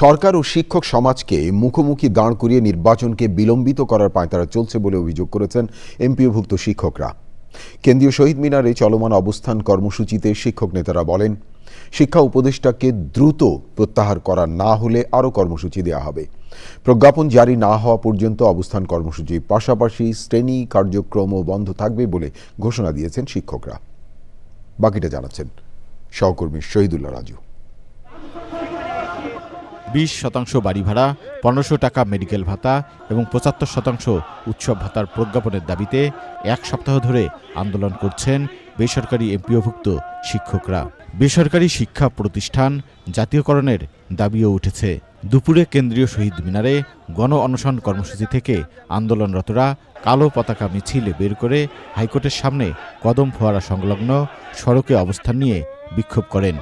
সরকার ও শিক্ষক সমাজকে মুখোমুখি দাঁড় করিয়ে নির্বাচনকে বিলম্বিত করার পাঁয়তারা চলছে বলে অভিযোগ করেছেন এমপিওভুক্ত শিক্ষকরা। কেন্দ্রীয় শহীদ মিনারে চলমান অবস্থান কর্মসূচিতে শিক্ষক নেতারা বলেন, শিক্ষা উপদেষ্টাকে দ্রুত প্রত্যাহার করা না হলে আরও কর্মসূচি দেওয়া হবে। প্রজ্ঞাপন জারি না হওয়া পর্যন্ত অবস্থান কর্মসূচির পাশাপাশি শ্রেণী কার্যক্রমও বন্ধ থাকবে বলে ঘোষণা দিয়েছেন শিক্ষকরা। বাকিটা জানাচ্ছেন সহকর্মী শহীদুল্লাহ রাজু। 20% বাড়ি ভাড়া, 1500 টাকা মেডিকেল ভাতা এবং 75% উৎসব ভাতার প্রজ্ঞাপনের দাবিতে এক সপ্তাহ ধরে আন্দোলন করছেন বেসরকারি এমপিওভুক্ত শিক্ষকরা। বেসরকারি শিক্ষা প্রতিষ্ঠান জাতীয়করণের দাবিও উঠেছে। দুপুরে কেন্দ্রীয় শহীদ মিনারে গণ অনশন কর্মসূচি থেকে আন্দোলনরতরা কালো পতাকা মিছিল বের করে হাইকোর্টের সামনে কদম ফোয়ারা সংলগ্ন সড়কে অবস্থান নিয়ে বিক্ষোভ করেন।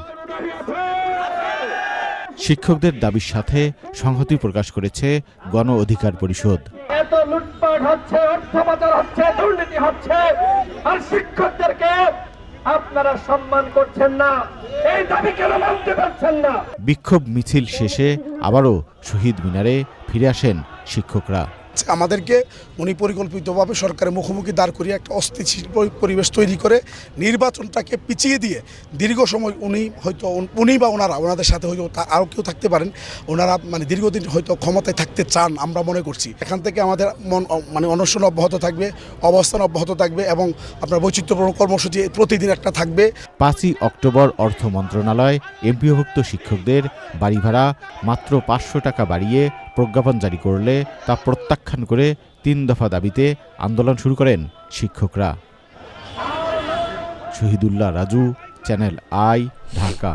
শিক্ষকদের দাবির সাথে সংহতি প্রকাশ করেছে গণ অধিকার পরিষদ। এত লুটপাট হচ্ছে, অর্থ পাচার হচ্ছে, দুর্নীতি হচ্ছে, আর শিক্ষকদেরকে আপনারা সম্মান করছেন না, এই দাবি কেন মানতে পারছেন না? বিক্ষোভ মিছিল শেষে আবারও শহীদ মিনারে ফিরে আসেন শিক্ষকরা। আমাদেরকে উনি পরিকল্পিতভাবে সরকারের মুখোমুখি দাঁড় করিয়ে একটা অস্থিতিশীল পরিবেশ তৈরি করে নির্বাচনটাকে পিছিয়ে দিয়ে দীর্ঘ সময় উনি বা ওনাদের সাথে হয়তো আরও কেউ থাকতে পারেন, ওনারা দীর্ঘদিন হয়তো ক্ষমতায় থাকতে চান আমরা মনে করছি। এখান থেকে আমাদের অনশন অব্যাহত থাকবে, অবস্থান অব্যাহত থাকবে এবং আপনার বৈচিত্র্যপূর্ণ কর্মসূচি প্রতিদিন একটা থাকবে। 5ই অক্টোবর অর্থ মন্ত্রণালয় এমপিওভুক্ত শিক্ষকদের বাড়ি ভাড়া মাত্র 500 টাকা বাড়িয়ে প্রজ্ঞাপন জারি করলে তা প্রত্যাখ্যান করে 3 দফা দাবিতে আন্দোলন শুরু করেন শিক্ষকরা। Shahidullah Raju, channel I, Dhaka.